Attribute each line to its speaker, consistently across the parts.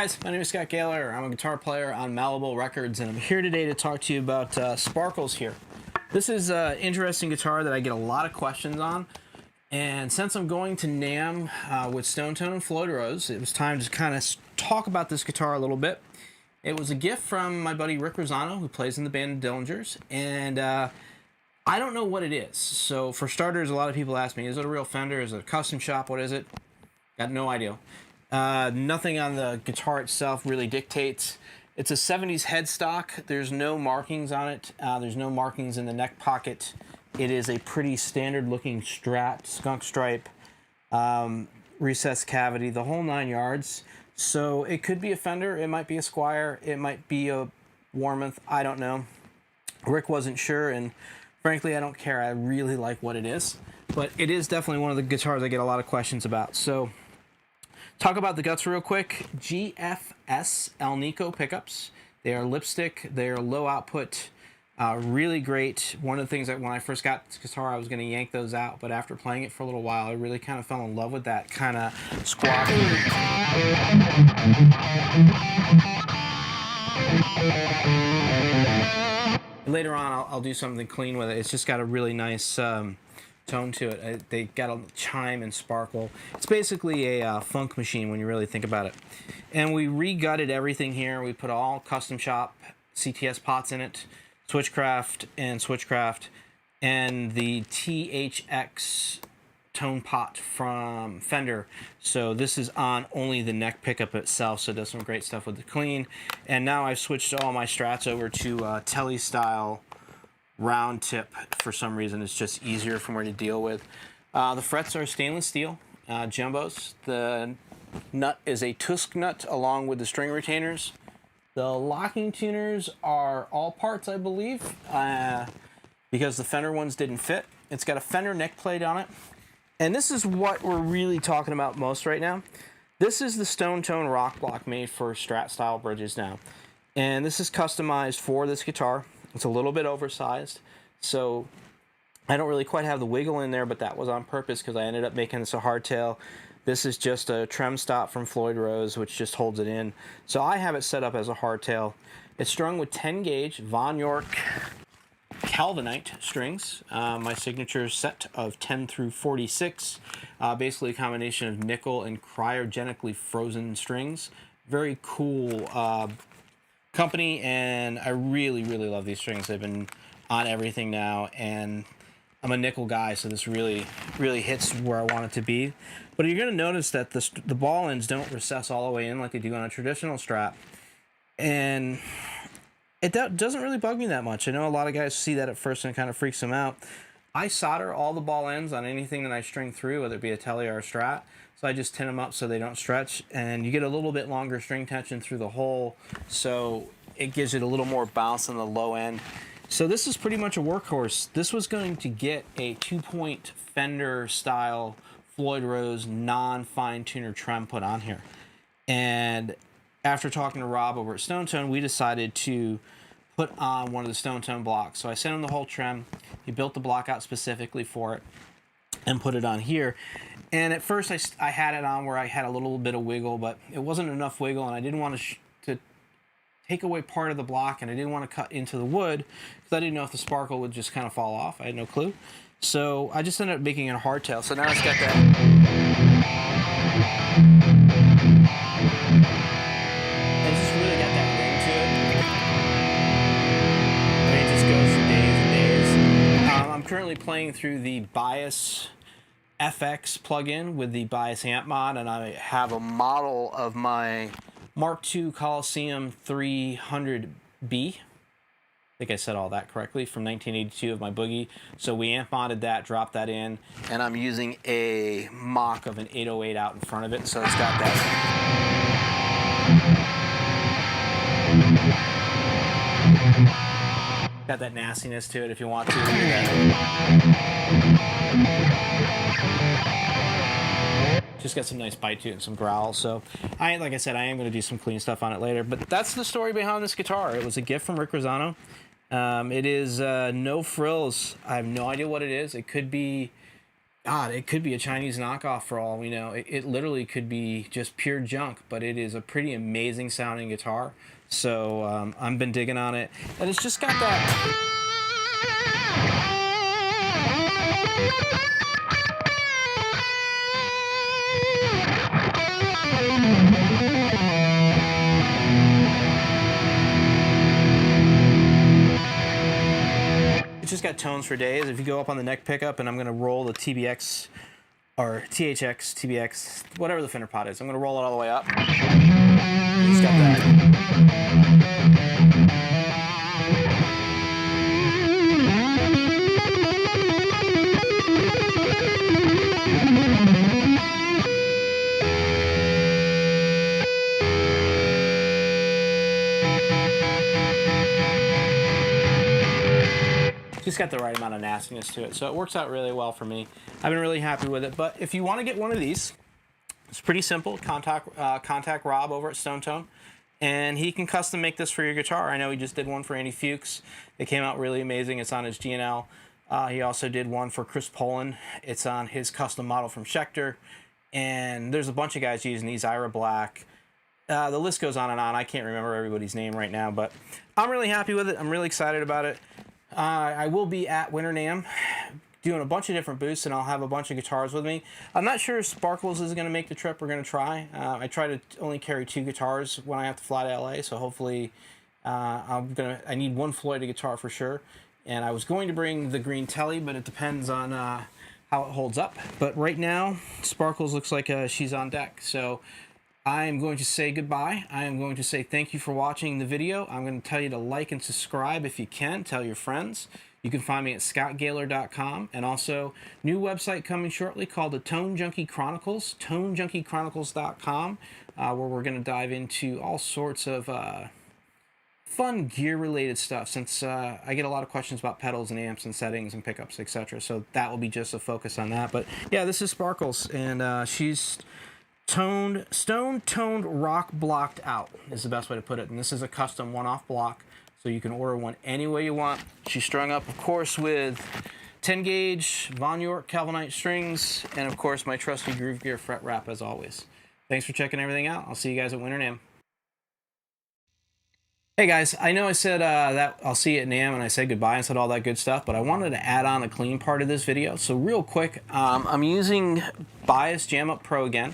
Speaker 1: guys, my name is Scott Gailor. I'm a guitar player on Malibu Records, and I'm here today to talk to you about Sparkles here. This is an interesting guitar that I get a lot of questions on, and since I'm going to NAMM with StoneTone and Floyd Rose, it was time to kind of talk about this guitar a little bit. It was a gift from my buddy Rick Rosano, who plays in the band Dillingers, and I don't know what it is. So for starters, a lot of people ask me, is it a real Fender? Is it a custom shop? What is it? Got no idea. Nothing on the guitar itself really dictates. It's a 70s headstock. There's no markings on it. There's no markings in the neck pocket. It is a pretty standard looking Strat, skunk stripe, recessed cavity, the whole 9 yards. So it could be a Fender, it might be a Squier, it might be a Warmoth, I don't know. Rick wasn't sure, and frankly I don't care. I really like what it is. But it is definitely one of the guitars I get a lot of questions about. So talk about the guts real quick. GFS Alnico pickups. They are lipstick. They are low output. Really great. One of the things that when I first got this guitar, I was going to yank those out, but after playing it for a little while, I really kind of fell in love with that kind of squawk. Later on, I'll do something clean with it. It's just got a really nice tone to it. They got a chime and sparkle. It's basically a funk machine when you really think about it. And we re-gutted everything here. We put all custom shop CTS pots in it, Switchcraft, and the THX tone pot from Fender. So this is on only the neck pickup itself, so it does some great stuff with the clean. And now I've switched all my Strats over to Tele style round tip. For some reason it's just easier for me to deal with. The frets are stainless steel jumbos. The nut is a Tusk nut along with the string retainers. The locking tuners are all parts, I believe, because the Fender ones didn't fit. It's got a Fender neck plate on it, and this is what we're really talking about most right now. This is the StoneTone rock block made for Strat style bridges now, and this is customized for this guitar. It's a little bit oversized, so I don't really quite have the wiggle in there, but that was on purpose because I ended up making this a hardtail. This is just a trem stop from Floyd Rose, which just holds it in. So I have it set up as a hardtail. It's strung with 10 gauge Von York Calvinite strings. My signature set of 10 through 46. Basically a combination of nickel and cryogenically frozen strings. Very cool company, and I really love these strings. They've been on everything now, and I'm a nickel guy, so this really hits where I want it to be. But you're going to notice that the ball ends don't recess all the way in like they do on a traditional Strat, and it doesn't really bug me that much. I know a lot of guys see that at first and it kind of freaks them out. I solder all the ball ends on anything that I string through, whether it be a Tele or a Strat. So I just tin them up so they don't stretch, and you get a little bit longer string tension through the hole, so it gives it a little more bounce on the low end. So this is pretty much a workhorse. This was going to get a 2-point Fender style Floyd Rose non-fine tuner trem put on here. And after talking to Rob over at StoneTone, we decided to put on one of the StoneTone blocks. So I sent him the whole trem. He built the block out specifically for it and put it on here. And at first I had it on where I had a little bit of wiggle, but it wasn't enough wiggle, and I didn't want to take away part of the block, and I didn't want to cut into the wood because I didn't know if the sparkle would just kind of fall off. I had no clue. So I just ended up making it a hardtail. So now it's got that. It's just really got that ring to it. And it just goes for days and days. I'm currently playing through the Bias FX plugin with the Bias amp mod, and I have a model of my Mark II Coliseum 300B. I think I said all that correctly, from 1982 of my Boogie. So we amp modded that, dropped that in, and I'm using a mock of an 808 out in front of it, so it's got that. Got that nastiness to it if you want to. Just got some nice bite to it and some growl. So like I said, I am going to do some clean stuff on it later. But that's the story behind this guitar. It was a gift from Rick Rosano. It is no frills. I have no idea what it is. It could be God, it could be a Chinese knockoff for all we know. It literally could be just pure junk, but it is a pretty amazing sounding guitar. So I've been digging on it, and it's just got that. It's just got tones for days. If you go up on the neck pickup, and I'm going to roll the TBX or THX, TBX, whatever the Fender pot is, I'm going to roll it all the way up. It's got that. Just got the right amount of nastiness to it, so it works out really well for me. I've been really happy with it. But if you want to get one of these, it's pretty simple. Contact Rob over at StoneTone, and he can custom make this for your guitar. I know he just did one for Andy Fuchs. It came out really amazing. It's on his G&L. He also did one for Chris Poland. It's on his custom model from Schecter, and there's a bunch of guys using these. Ira Black. The list goes on and on. I can't remember everybody's name right now, but I'm really happy with it. I'm really excited about it. I will be at Winter NAMM doing a bunch of different booths, and I'll have a bunch of guitars with me. I'm not sure if Sparkles is going to make the trip. We're going to try. I try to only carry 2 guitars when I have to fly to LA, so hopefully I need one Floyd guitar for sure. And I was going to bring the green Telly, but it depends on how it holds up. But right now, Sparkles looks like she's on deck. So I am going to say goodbye. I am going to say thank you for watching the video. I'm going to tell you to like and subscribe if you can. Tell your friends. You can find me at scottgailor.com, and also new website coming shortly called the Tone Junkie Chronicles, tonejunkiechronicles.com, where we're going to dive into all sorts of fun gear-related stuff, since I get a lot of questions about pedals and amps and settings and pickups, etc. So that will be just a focus on that. But yeah, this is Sparkles, and she's stone-toned rock blocked out is the best way to put it. And this is a custom one-off block, so you can order one any way you want. She's strung up, of course, with 10-gauge Von York Calvinite strings, and of course my trusty Groove Gear fret wrap as always. Thanks for checking everything out. I'll see you guys at Winter NAMM. Hey guys, I know I said that I'll see you at NAMM, and I said goodbye and said all that good stuff, but I wanted to add on a clean part of this video. So real quick, I'm using Bias Jam Up Pro again.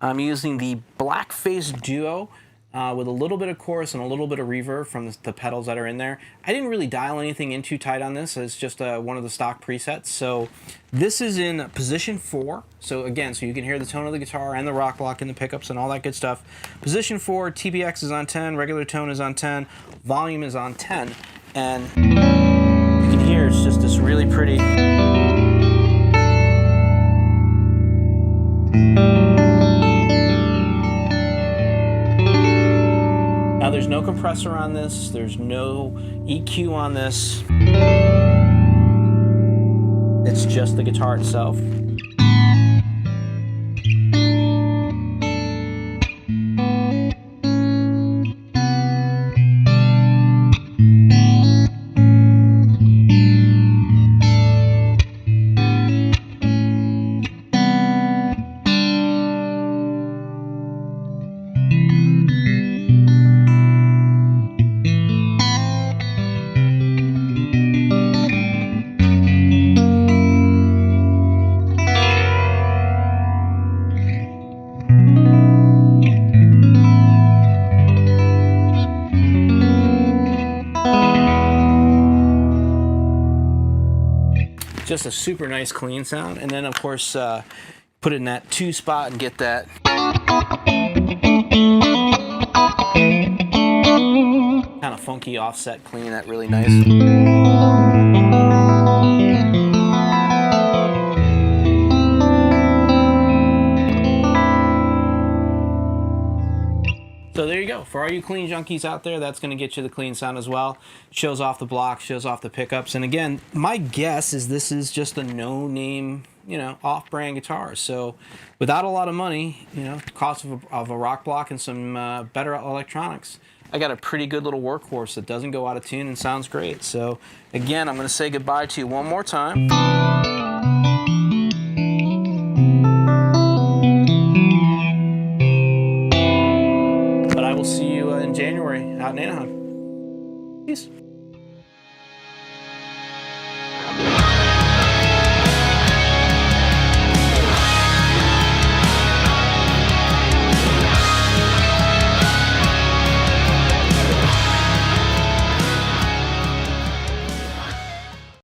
Speaker 1: I'm using the Blackface Duo with a little bit of chorus and a little bit of reverb from the pedals that are in there. I didn't really dial anything in too tight on this. It's just one of the stock presets. So this is in position 4. So again, so you can hear the tone of the guitar and the rock block and the pickups and all that good stuff. Position 4, TBX is on 10, regular tone is on 10, volume is on 10. And you can hear it's just this really pretty... Now there's no compressor on this, there's no EQ on this. It's just the guitar itself. Just a super nice clean sound, and then of course put it in that 2 spot and get that kind of funky offset clean, that really nice. So there you go. For all you clean junkies out there, that's going to get you the clean sound as well. Shows off the block, shows off the pickups. And again, my guess is this is just a no-name, you know, off-brand guitar. So without a lot of money, you know, cost of a rock block and some better electronics, I got a pretty good little workhorse that doesn't go out of tune and sounds great. So again, I'm going to say goodbye to you one more time.